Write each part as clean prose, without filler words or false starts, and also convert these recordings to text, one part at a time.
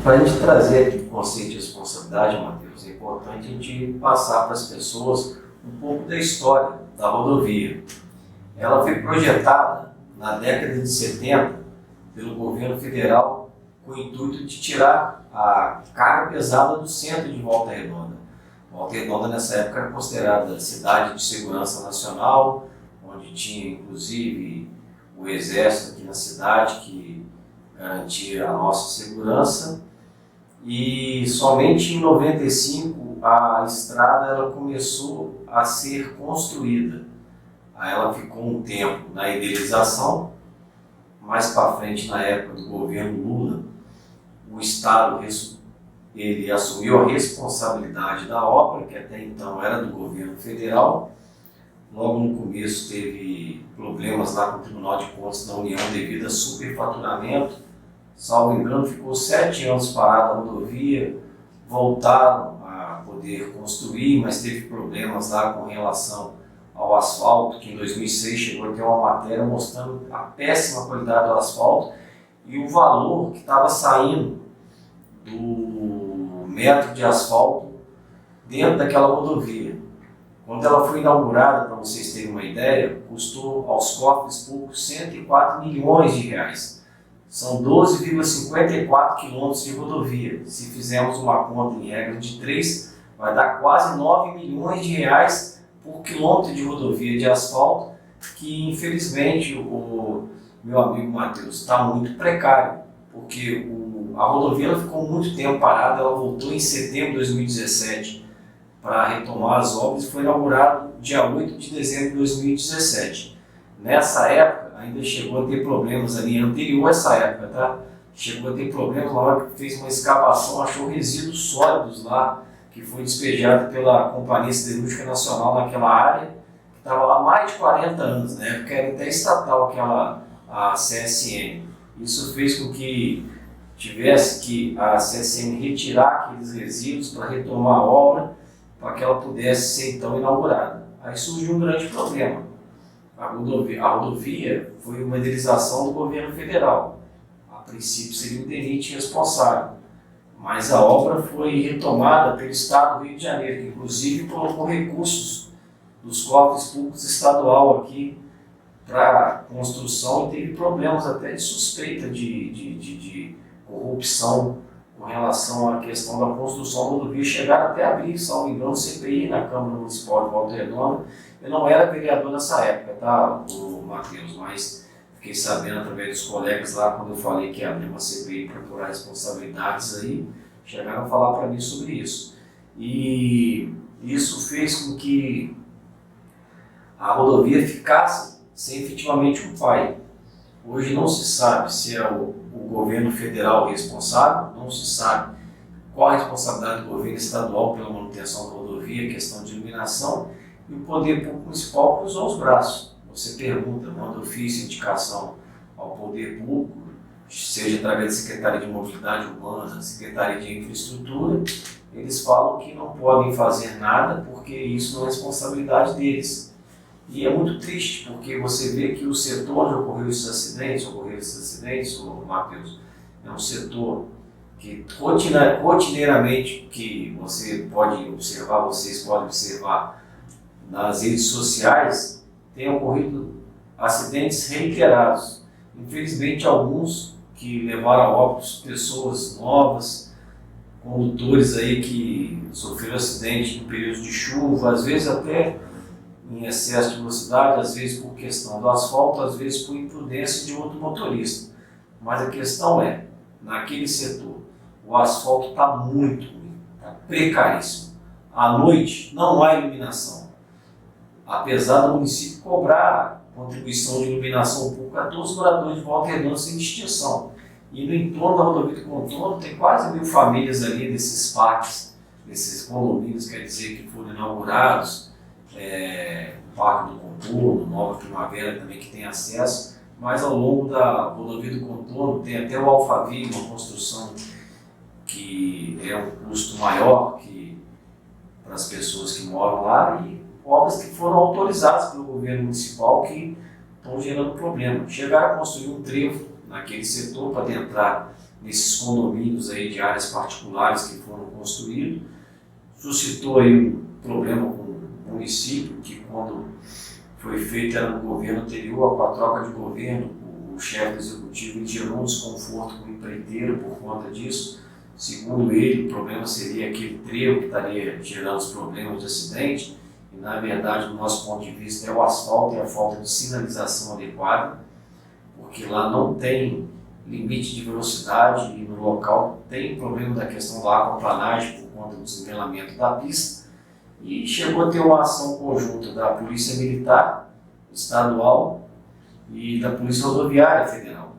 Para a gente trazer aqui o conceito de responsabilidade, Matheus, é importante a gente passar para as pessoas um pouco da história da rodovia. Ela foi projetada na década de 70 pelo governo federal com o intuito de tirar a carga pesada do centro de Volta Redonda. Volta Redonda, nessa época, era considerada cidade de segurança nacional, onde tinha, inclusive, o exército aqui na cidade, que garantia a nossa segurança. E somente em 95 a estrada ela começou a ser construída. Aí ela ficou um tempo na idealização. Mais para frente, na época do governo Lula, o Estado ele assumiu a responsabilidade da obra, que até então era do governo federal. Logo no começo teve problemas lá com o Tribunal de Contas da União devido a superfaturamento. Salvo engano, ficou 7 anos parada a rodovia, voltaram a poder construir, mas teve problemas lá com relação ao asfalto, que em 2006 chegou a ter uma matéria mostrando a péssima qualidade do asfalto e o valor que estava saindo do metro de asfalto dentro daquela rodovia. Quando ela foi inaugurada, para vocês terem uma ideia, custou aos cofres públicos 104 milhões de reais. São 12,54 quilômetros de rodovia. Se fizermos uma conta em regra de 3, vai dar quase 9 milhões de reais por quilômetro de rodovia de asfalto, que infelizmente o meu amigo Matheus está muito precário, porque a rodovia ela ficou muito tempo parada, ela voltou em setembro de 2017 para retomar as obras e foi inaugurado dia 8 de dezembro de 2017. Nessa época, ainda chegou a ter problemas ali, anterior a essa época, tá? Chegou a ter problemas na hora que fez uma escavação, achou resíduos sólidos lá, que foi despejado pela Companhia Siderúrgica Nacional naquela área, que estava lá há mais de 40 anos, né? Porque era até estatal a CSN. Isso fez com que tivesse que a CSN retirar aqueles resíduos para retomar a obra, para que ela pudesse ser então inaugurada. Aí surgiu um grande problema. A rodovia foi uma idealização do governo federal. A princípio seria o DENIT responsável, mas a obra foi retomada pelo Estado do Rio de Janeiro, que inclusive colocou recursos dos cofres públicos estadual aqui para construção e teve problemas até de suspeita de corrupção com relação à questão da construção da rodovia. Chegaram até a abrir, salvo engano, CPI na Câmara Municipal de Volta Redonda. Eu não era vereador nessa época, tá, o Matheus, mas fiquei sabendo através dos colegas lá, quando eu falei que ia abrir uma CPI para apurar responsabilidades aí, chegaram a falar para mim sobre isso. E isso fez com que a rodovia ficasse sem efetivamente um pai. Hoje não se sabe se é o governo federal responsável, não se sabe qual a responsabilidade do governo estadual pela manutenção da rodovia, questão de iluminação, e o poder público municipal cruzou os braços. Você pergunta, manda ofício, indicação ao poder público, seja através da Secretaria de Mobilidade Urbana, Secretaria de Infraestrutura, eles falam que não podem fazer nada porque isso não é responsabilidade deles. E é muito triste, porque você vê que o setor onde ocorreram esses acidentes, Matheus, é um setor que rotineiramente, que você pode observar, vocês podem observar nas redes sociais, tem ocorrido acidentes reiterados. Infelizmente, alguns que levaram a óbito pessoas novas, condutores aí que sofreram acidente no período de chuva, às vezes até em excesso de velocidade, às vezes por questão do asfalto, às vezes por imprudência de outro motorista. Mas a questão é, naquele setor, o asfalto está muito ruim, está precaríssimo. À noite não há iluminação. Apesar do município cobrar contribuição de iluminação pública a todos os moradores de Volta Redonda sem distinção. E no entorno da rodovia do contorno tem quase 1000 famílias ali desses parques, desses condomínios, quer dizer, que foram inaugurados, o Parque do Contorno, Nova Primavera também que tem acesso, mas ao longo da rodovia do contorno tem até o Alphaville, uma construção que é um custo maior que para as pessoas que moram lá, e obras que foram autorizadas pelo governo municipal que estão gerando problema. Chegaram a construir um trevo naquele setor para adentrar nesses condomínios aí de áreas particulares que foram construídos. Suscitou aí um problema com o município, que quando foi feito era no governo anterior, com a troca de governo, o chefe executivo gerou um desconforto com o empreiteiro por conta disso. Segundo ele, o problema seria aquele trevo que estaria gerando os problemas de acidente, e na verdade, do nosso ponto de vista, é o asfalto e a falta de sinalização adequada, porque lá não tem limite de velocidade e no local tem problema da questão da aquaplanagem por conta do desnivelamento da pista, e chegou a ter uma ação conjunta da Polícia Militar Estadual e da Polícia Rodoviária Federal,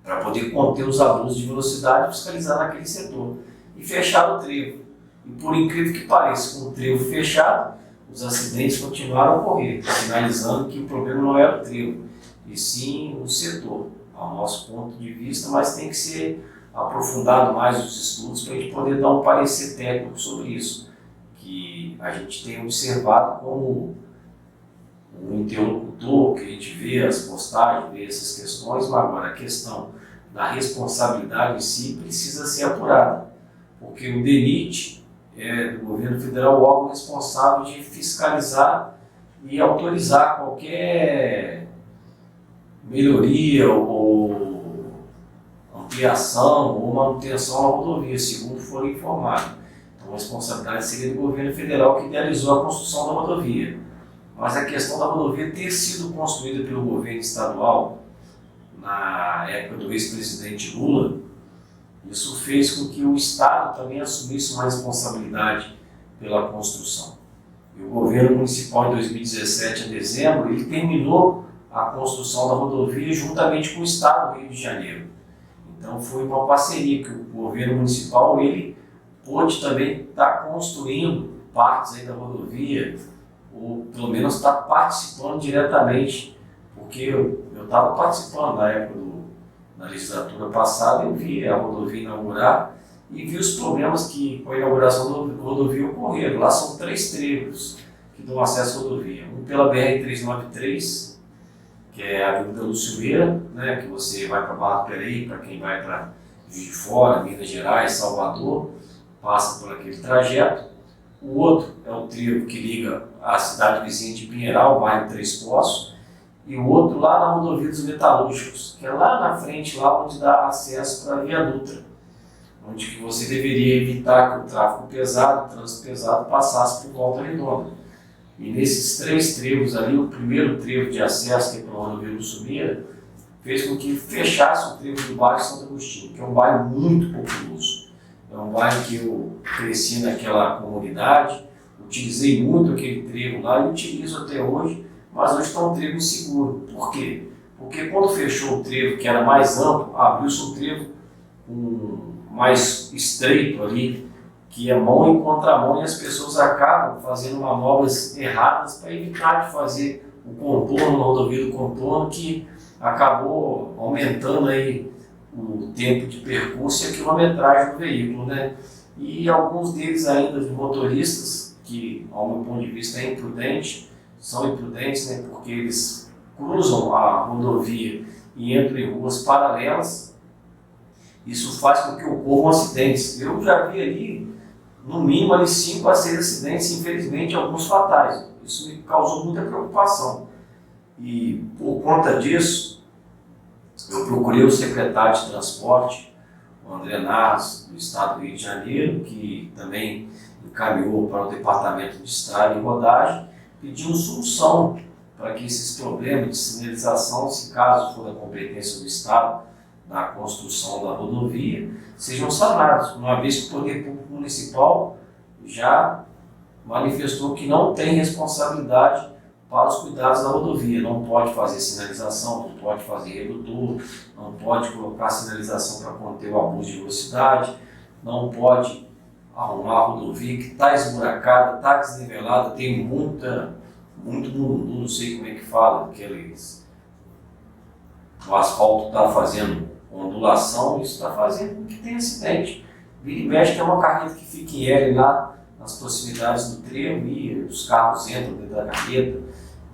para poder conter os abusos de velocidade e fiscalizar naquele setor. E fecharam o trevo. E por incrível que pareça, com o trevo fechado, os acidentes continuaram a ocorrer, sinalizando que o problema não era o trevo, e sim o setor, ao nosso ponto de vista, mas tem que ser aprofundado mais os estudos para a gente poder dar um parecer técnico sobre isso, que a gente tem observado como um interlocutor, que a gente vê as postagens, vê essas questões, mas agora a questão da responsabilidade em si precisa ser apurada, porque o DENIT é do governo federal o órgão responsável de fiscalizar e autorizar qualquer melhoria ou ampliação ou manutenção na rodovia, segundo for informado. Então a responsabilidade seria do governo federal, que idealizou a construção da rodovia. Mas a questão da rodovia ter sido construída pelo governo estadual na época do ex-presidente Lula, isso fez com que o Estado também assumisse uma responsabilidade pela construção. E o governo municipal, em 2017, em dezembro, ele terminou a construção da rodovia juntamente com o Estado do Rio de Janeiro. Então foi uma parceria que o governo municipal ele pôde também estar construindo partes aí da rodovia, ou pelo menos estar participando diretamente, porque eu estava participando na época da legislatura passada, eu vi a rodovia inaugurar e vi os problemas que com a inauguração da rodovia ocorreram. Lá são 3 trevos que dão acesso à rodovia. Um pela BR-393, que é a Avenida Lúcio Meira, né, que você vai para Barra do Piraí, para quem vai para Juiz de Fora, Minas Gerais, Salvador, passa por aquele trajeto. O outro é o trevo que liga a cidade vizinha de Pinheiral, o bairro Três Poços, e o outro lá na rodovia dos Metalúrgicos, que é lá na frente, lá onde dá acesso para a Via Dutra, onde que você deveria evitar que o tráfego pesado, o trânsito pesado, passasse por Volta Redonda. E nesses 3 trevos ali, o primeiro trevo de acesso, que é pela rodovia do Sumeira, fez com que fechasse o trevo do bairro Santo Agostinho, que é um bairro muito populoso. É um bairro que eu cresci naquela comunidade, utilizei muito aquele trevo lá e utilizo até hoje, mas hoje está um trevo inseguro. Por quê? Porque quando fechou o trevo, que era mais amplo, abriu-se um trevo mais estreito ali, que é mão em contramão, e as pessoas acabam fazendo manobras erradas para evitar de fazer o contorno na rodovia do contorno, que acabou aumentando aí o tempo de percurso e a quilometragem do veículo, né? E alguns deles ainda, de motoristas, que ao meu ponto de vista é imprudente, são imprudentes, né? Porque eles cruzam a rodovia e entram em ruas paralelas. Isso faz com que ocorram acidentes. Eu já vi ali, no mínimo, ali 5 a 6 acidentes, infelizmente alguns fatais. Isso me causou muita preocupação. E por conta disso, eu procurei o secretário de Transporte, o André Nas, do Estado do Rio de Janeiro, que também encaminhou para o Departamento de Estrada e Rodagem, pedindo solução para que esses problemas de sinalização, se caso for da competência do Estado, na construção da rodovia, sejam sanados, uma vez que o Poder Público Municipal já manifestou que não tem responsabilidade para os cuidados da rodovia, não pode fazer sinalização, não pode fazer redutor, não pode colocar sinalização para conter o abuso de velocidade, não pode arrumar a rodovia que está esburacada, está desnivelada, tem muito não sei como é que fala, o asfalto está fazendo ondulação, isso está fazendo com que tenha acidente. Vira e mexe, tem uma carreta que fica em L lá nas proximidades do trevo e os carros entram dentro da carreta,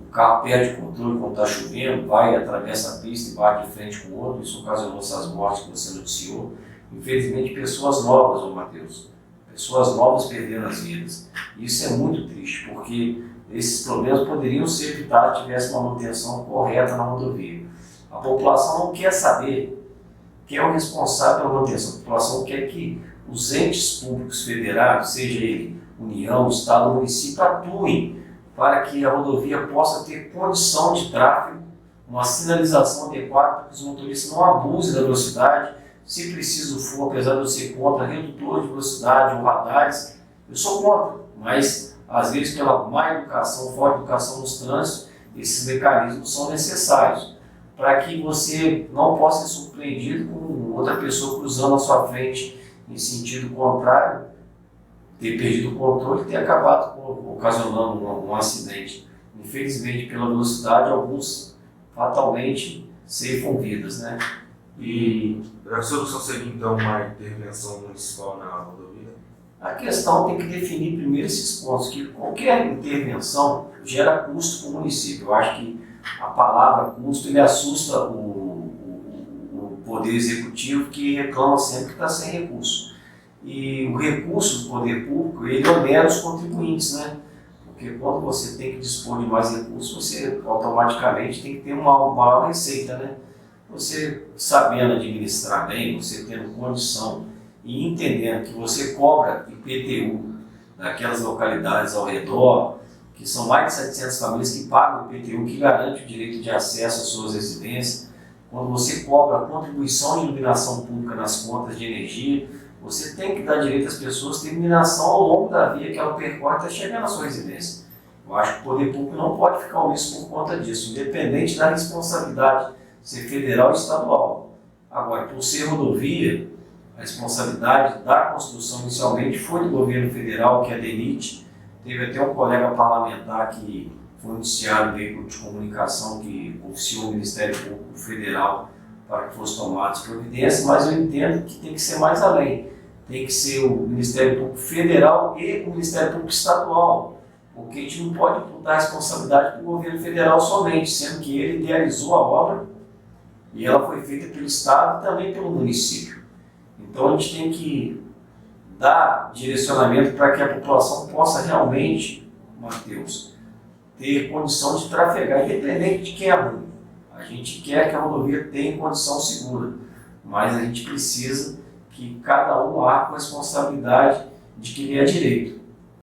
o carro perde o controle quando está chovendo, vai, atravessa a pista e bate de frente com o outro, isso ocasionou essas mortes que você noticiou. Infelizmente, pessoas novas, ô Matheus, pessoas novas perderam as vidas. Isso é muito triste, porque esses problemas poderiam ser evitados se tivesse uma manutenção correta na rodovia. A população não quer saber quem é o responsável pela manutenção. A população quer que os entes públicos federados, seja ele União, Estado ou município, atuem para que a rodovia possa ter condição de tráfego, uma sinalização adequada para que os motoristas não abusem da velocidade, se preciso for, apesar de eu ser contra redutor de velocidade ou radares, eu sou contra, mas às vezes pela má educação, falta de educação nos trânsitos, esses mecanismos são necessários para que você não possa ser surpreendido com outra pessoa cruzando à sua frente em sentido contrário, ter perdido o controle e ter acabado ocasionando um acidente. Infelizmente, pela velocidade, alguns fatalmente ceifam vidas, né? E a solução seria então uma intervenção municipal na rodovia? A questão tem que definir primeiro esses pontos, que qualquer intervenção gera custo para o município. Eu acho que a palavra custo ele assusta o poder executivo, que reclama sempre que está sem recurso. E o recurso do poder público, ele onera os contribuintes, né? Porque quando você tem que dispor de mais recursos, você automaticamente tem que ter uma maior receita, né? Você sabendo administrar bem, você tendo condição e entendendo que você cobra IPTU naquelas localidades ao redor, que são mais de 700 famílias que pagam IPTU, que garante o direito de acesso às suas residências. Quando você cobra a contribuição de iluminação pública nas contas de energia, você tem que dar direito às pessoas ter iluminação ao longo da via que ela percorre até chegar na sua residência. Eu acho que o poder público não pode ficar omisso por conta disso, independente da responsabilidade ser federal ou estadual. Agora, por ser rodovia, a responsabilidade da construção inicialmente foi do governo federal, que é a DENIT. Teve até um colega parlamentar que foi noticiado no veículo de comunicação que oficiou o Ministério Público Federal para que fossem tomadas providências, mas eu entendo que tem que ser mais além. Tem que ser o Ministério Público Federal e o Ministério Público Estadual, porque a gente não pode imputar a responsabilidade para o governo federal somente, sendo que ele idealizou a obra e ela foi feita pelo Estado e também pelo município. Então a gente tem que dar direcionamento para que a população possa realmente, Matheus, ter condição de trafegar, independente de quem é ruim. A gente quer que a rodovia tenha condição segura, mas a gente precisa que cada um arque com a responsabilidade de que lhe é direito.